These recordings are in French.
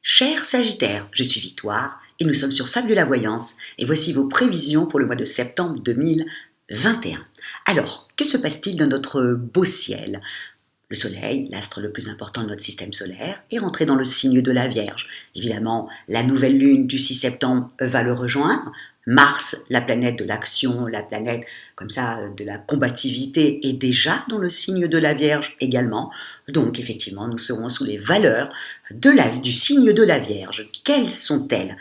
Cher Sagittaire, je suis Victoire et nous sommes sur Fabiola Voyance et voici vos prévisions pour le mois de septembre 2021. Alors, que se passe-t-il dans notre beau ciel? Le Soleil, l'astre le plus important de notre système solaire, est rentré dans le signe de la Vierge. Évidemment, la nouvelle lune du 6 septembre va le rejoindre. Mars, la planète de l'action, la planète comme ça de la combativité, est déjà dans le signe de la Vierge également. Donc effectivement, nous serons sous les valeurs du signe de la Vierge. Quelles sont-elles?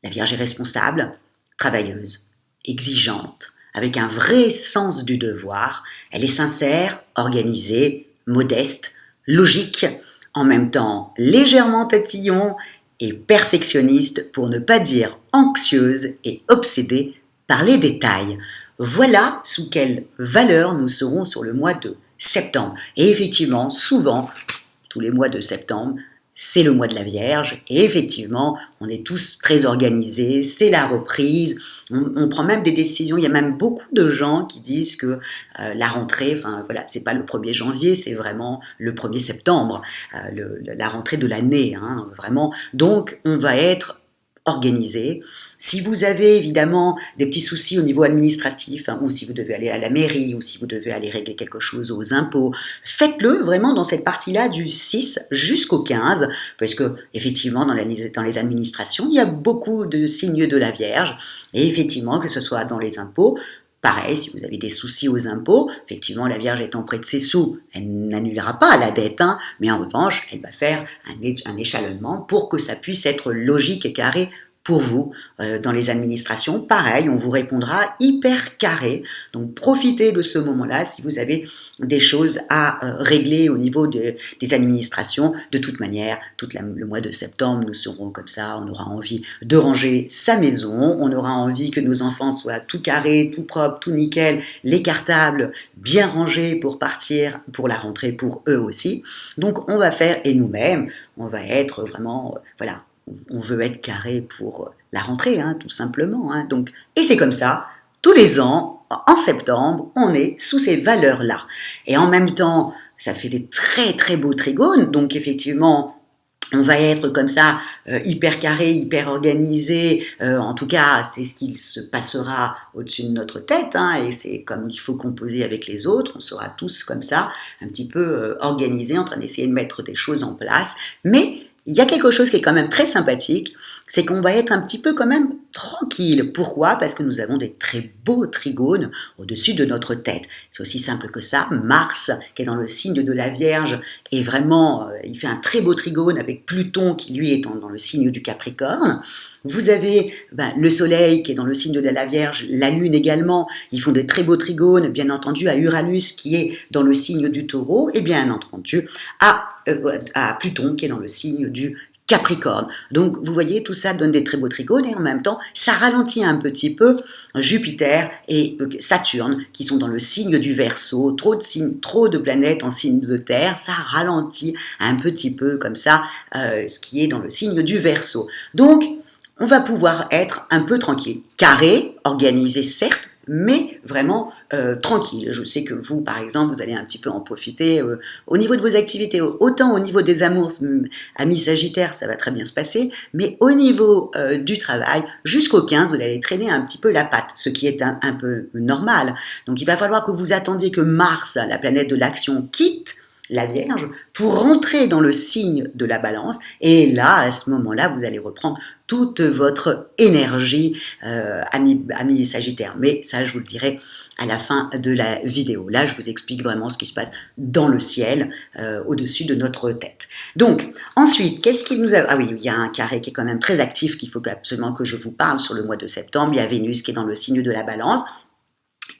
La Vierge est responsable, travailleuse, exigeante, avec un vrai sens du devoir. Elle est sincère, organisée, modeste, logique, en même temps légèrement tatillon et perfectionniste, pour ne pas dire anxieuse et obsédée par les détails. Voilà sous quelle valeur nous serons sur le mois de septembre. Et effectivement, souvent, tous les mois de septembre, c'est le mois de la Vierge, et effectivement, on est tous très organisés, c'est la reprise, on prend même des décisions. Il y a même beaucoup de gens qui disent que la rentrée, enfin voilà, c'est pas le 1er janvier, c'est vraiment le 1er septembre, la rentrée de l'année, hein, vraiment. Donc, on va être organisé. Si vous avez évidemment des petits soucis au niveau administratif, hein, ou si vous devez aller à la mairie, ou si vous devez aller régler quelque chose aux impôts, faites-le vraiment dans cette partie-là du 6 jusqu'au 15, parce que effectivement dans les administrations, il y a beaucoup de signes de la Vierge, et effectivement que ce soit dans les impôts, pareil, si vous avez des soucis aux impôts, effectivement, la Vierge étant près de ses sous, elle n'annulera pas la dette, hein, mais en revanche, elle va faire un échelonnement pour que ça puisse être logique et carré pour vous. Dans les administrations, pareil, on vous répondra hyper carré. Donc, profitez de ce moment-là si vous avez des choses à régler au niveau des administrations. De toute manière, le mois de septembre, nous serons comme ça, on aura envie de ranger sa maison, on aura envie que nos enfants soient tout carrés, tout propres, tout nickel, les cartables bien rangés pour partir pour la rentrée pour eux aussi. Donc, on va faire, et nous-mêmes, on va être vraiment, voilà, on veut être carré pour la rentrée, hein, tout simplement. Hein. Donc, et c'est comme ça, tous les ans, en septembre, on est sous ces valeurs-là. Et en même temps, ça fait des très très beaux trigones, donc effectivement, on va être comme ça, hyper carré, hyper organisé. En tout cas, c'est ce qui se passera au-dessus de notre tête, hein, et c'est comme il faut composer avec les autres. On sera tous comme ça, un petit peu organisés, en train d'essayer de mettre des choses en place. Mais il y a quelque chose qui est quand même très sympathique, c'est qu'on va être un petit peu quand même tranquille. Pourquoi? Parce que nous avons des très beaux trigones au-dessus de notre tête. C'est aussi simple que ça. Mars, qui est dans le signe de la Vierge, est vraiment, il fait un très beau trigone avec Pluton qui lui est dans le signe du Capricorne. Vous avez le Soleil qui est dans le signe de la Vierge, la Lune également, ils font des très beaux trigones, bien entendu à Uranus qui est dans le signe du Taureau, et bien entendu à Pluton qui est dans le signe du Capricorne. Donc vous voyez, tout ça donne des très beaux trigones, et en même temps ça ralentit un petit peu Jupiter et Saturne qui sont dans le signe du Verseau. Trop de planètes en signe de terre, ça ralentit un petit peu comme ça ce qui est dans le signe du Verseau. Donc on va pouvoir être un peu tranquille, carré, organisé certes, mais vraiment tranquille. Je sais que vous, par exemple, vous allez un petit peu en profiter au niveau de vos activités, autant au niveau des amours, amis Sagittaires, ça va très bien se passer, mais au niveau du travail, jusqu'au 15, vous allez traîner un petit peu la patte, ce qui est un peu normal. Donc il va falloir que vous attendiez que Mars, la planète de l'action, quitte la Vierge pour rentrer dans le signe de la Balance, et là, à ce moment-là, vous allez reprendre toute votre énergie, amis Sagittaires. Mais ça, je vous le dirai à la fin de la vidéo. Là, je vous explique vraiment ce qui se passe dans le ciel, au-dessus de notre tête. Donc, ensuite, qu'est-ce qu'il nous a... Ah oui, il y a un carré qui est quand même très actif, qu'il faut absolument que je vous parle sur le mois de septembre. Il y a Vénus qui est dans le signe de la Balance.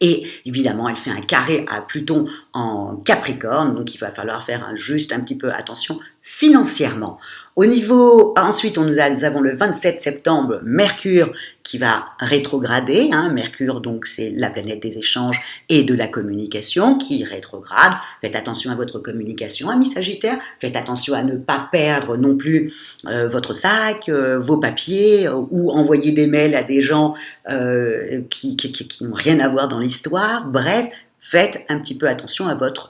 Et évidemment, elle fait un carré à Pluton en Capricorne, donc il va falloir faire juste un petit peu attention financièrement. Ensuite, nous avons le 27 septembre, Mercure qui va rétrograder. Hein. Mercure, donc, c'est la planète des échanges et de la communication qui rétrograde. Faites attention à votre communication, amis Sagittaires. Faites attention à ne pas perdre non plus votre sac, vos papiers, ou envoyer des mails à des gens qui n'ont rien à voir dans l'histoire. Bref, faites un petit peu attention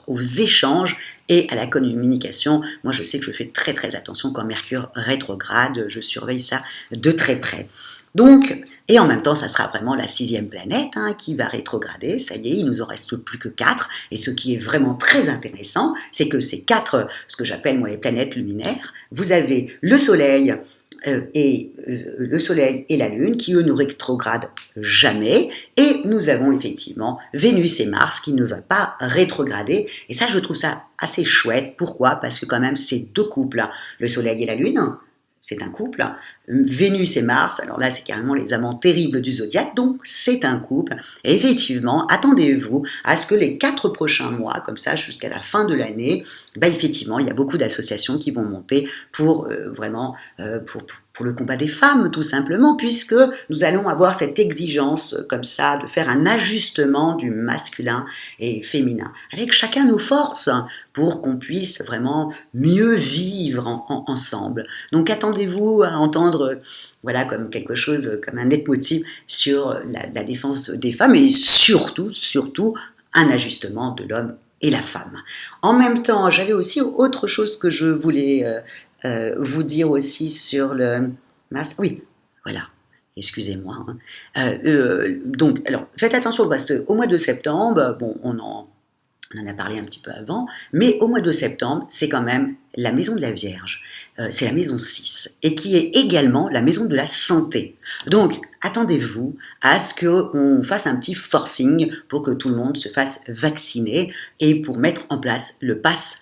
aux échanges et à la communication. Moi, je sais que je fais très très attention quand Mercure rétrograde, je surveille ça de très près. Donc, et en même temps, ça sera vraiment la 6e planète qui va rétrograder. Ça y est, il nous en reste plus que 4. Et ce qui est vraiment très intéressant, c'est que ces 4, ce que j'appelle moi les planètes luminaires, vous avez le Soleil, le Soleil et la Lune qui eux ne rétrogradent jamais, et nous avons effectivement Vénus et Mars qui ne va pas rétrograder, et ça je trouve ça assez chouette. Pourquoi? Parce que quand même ces deux couples, le Soleil et la Lune, c'est un couple, Vénus et Mars, alors là c'est carrément les amants terribles du zodiaque, donc c'est un couple, et effectivement attendez-vous à ce que les 4 prochains mois, comme ça jusqu'à la fin de l'année, effectivement il y a beaucoup d'associations qui vont monter pour vraiment pour le combat des femmes tout simplement, puisque nous allons avoir cette exigence comme ça de faire un ajustement du masculin et féminin, avec chacun nos forces, pour qu'on puisse vraiment mieux vivre ensemble. Donc attendez-vous à entendre voilà, comme quelque chose, comme un leitmotiv sur la défense des femmes, et surtout un ajustement de l'homme et la femme. En même temps, j'avais aussi autre chose que je voulais vous dire aussi sur le masque. Oui, voilà. Excusez-moi. Donc, alors, faites attention parce qu'au mois de septembre, bon, on en a parlé un petit peu avant, mais au mois de septembre, c'est quand même la maison de la Vierge. C'est la maison 6, et qui est également la maison de la santé. Donc, attendez-vous à ce qu'on fasse un petit forcing pour que tout le monde se fasse vacciner et pour mettre en place le pass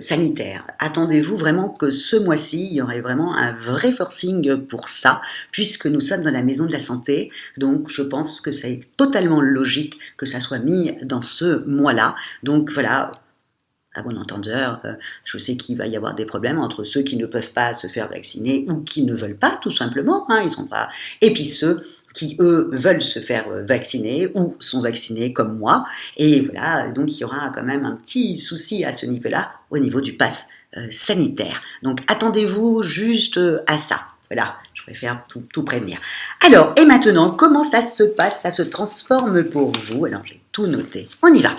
sanitaire. Attendez-vous vraiment que ce mois-ci, il y aurait vraiment un vrai forcing pour ça, puisque nous sommes dans la maison de la santé. Donc, je pense que c'est totalement logique que ça soit mis dans ce mois-là. Donc, voilà, à bon entendeur, je sais qu'il va y avoir des problèmes entre ceux qui ne peuvent pas se faire vacciner ou qui ne veulent pas, tout simplement. Ils sont pas... Et puis ceux qui, eux, veulent se faire vacciner ou sont vaccinés comme moi. Et voilà, donc il y aura quand même un petit souci à ce niveau-là, au niveau du pass sanitaire. Donc attendez-vous juste à ça. Voilà, je préfère tout prévenir. Alors, et maintenant, comment ça se passe? Ça se transforme pour vous? Alors, j'ai tout noté. On y va.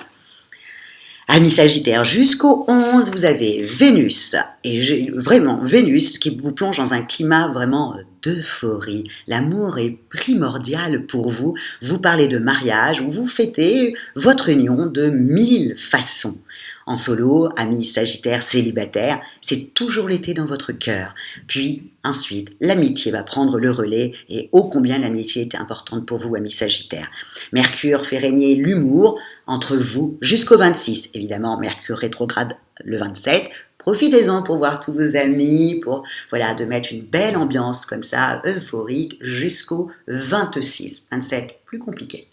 Amis Sagittaire, jusqu'au 11, vous avez Vénus, et vraiment Vénus qui vous plonge dans un climat vraiment d'euphorie. L'amour est primordial pour vous. Vous parlez de mariage ou vous fêtez votre union de 1000 façons. En solo, amis Sagittaire célibataire, c'est toujours l'été dans votre cœur. Puis, ensuite, l'amitié va prendre le relais, et ô combien l'amitié est importante pour vous, amis Sagittaire. Mercure fait régner l'humour entre vous jusqu'au 26. Évidemment, Mercure rétrograde le 27. Profitez-en pour voir tous vos amis, pour voilà, de mettre une belle ambiance comme ça, euphorique, jusqu'au 26. 27, plus compliqué.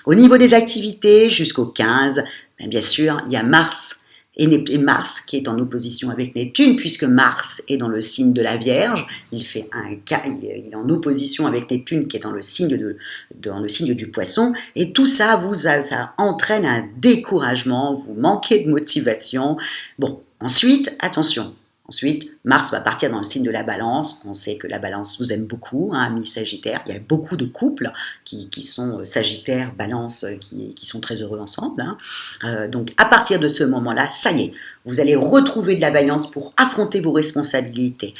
Au niveau des activités, jusqu'au 15, bien sûr, il y a Mars et Mars qui est en opposition avec Neptune, puisque Mars est dans le signe de la Vierge, il est en opposition avec Neptune qui est dans le signe du Poisson, et tout ça ça entraîne un découragement, vous manquez de motivation. Bon, ensuite, attention. Ensuite, Mars va partir dans le signe de la Balance. On sait que la Balance nous aime beaucoup, amis Sagittaires. Il y a beaucoup de couples qui sont Sagittaires, Balance, qui sont très heureux ensemble. Donc, à partir de ce moment-là, ça y est, vous allez retrouver de la vaillance pour affronter vos responsabilités.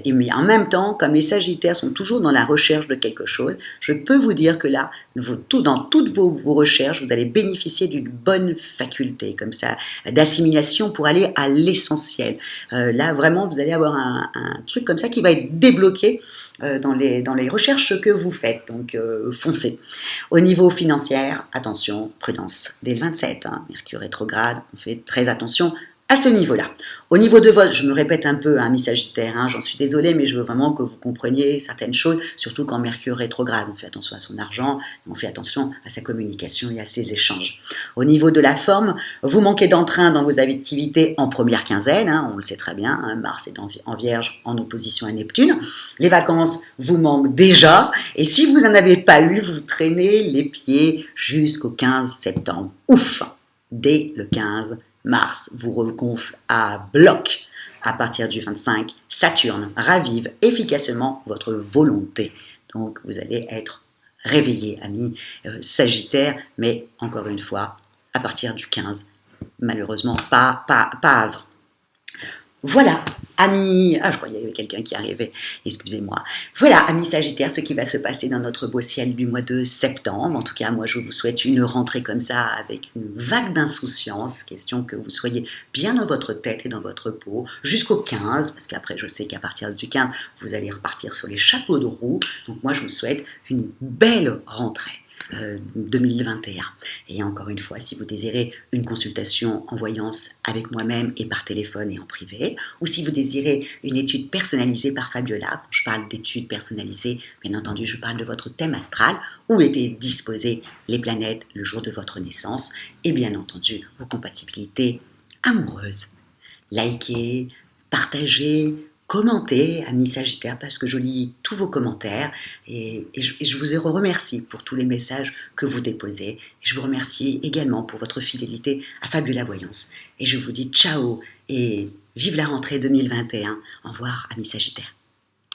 Mais en même temps, comme les Sagittaires sont toujours dans la recherche de quelque chose, je peux vous dire que là, dans toutes vos recherches, vous allez bénéficier d'une bonne faculté, comme ça, d'assimilation pour aller à l'essentiel. Là, vraiment, vous allez avoir un truc comme ça qui va être débloqué dans les recherches que vous faites. Donc, foncez. Au niveau financier, attention, prudence. Dès le 27, Mercure rétrograde, on fait très attention à ce niveau-là. Au niveau de votre, je me répète un peu, amis Sagittaires, j'en suis désolée, mais je veux vraiment que vous compreniez certaines choses, surtout quand Mercure rétrograde. On fait attention à son argent, on fait attention à sa communication et à ses échanges. Au niveau de la forme, vous manquez d'entrain dans vos activités en première quinzaine, on le sait très bien, Mars est en Vierge en opposition à Neptune. Les vacances vous manquent déjà, et si vous n'en avez pas eu, vous traînez les pieds jusqu'au 15 septembre. Ouf! Dès le 15 Mars vous regonfle à bloc. À partir du 25, Saturne ravive efficacement votre volonté. Donc vous allez être réveillé, amis Sagittaires, mais encore une fois, à partir du 15. Malheureusement, pas avant. Voilà, amis, je crois qu'il y avait quelqu'un qui arrivait, excusez-moi. Voilà, amis Sagittaires, ce qui va se passer dans notre beau ciel du mois de septembre. En tout cas, moi, je vous souhaite une rentrée comme ça, avec une vague d'insouciance, question que vous soyez bien dans votre tête et dans votre peau, jusqu'au 15, parce qu'après, je sais qu'à partir du 15, vous allez repartir sur les chapeaux de roue. Donc moi, je vous souhaite une belle rentrée. 2021. Et encore une fois, si vous désirez une consultation en voyance avec moi-même et par téléphone et en privé, ou si vous désirez une étude personnalisée par Fabiola, quand je parle d'études personnalisées, bien entendu, je parle de votre thème astral, où étaient disposées les planètes le jour de votre naissance, et bien entendu, vos compatibilités amoureuses. Likez, partagez, commentez, amis Sagittaires, parce que je lis tous vos commentaires et je vous remercie pour tous les messages que vous déposez. Je vous remercie également pour votre fidélité à Fabiola Voyance. Et je vous dis ciao et vive la rentrée 2021. Au revoir, amis Sagittaires.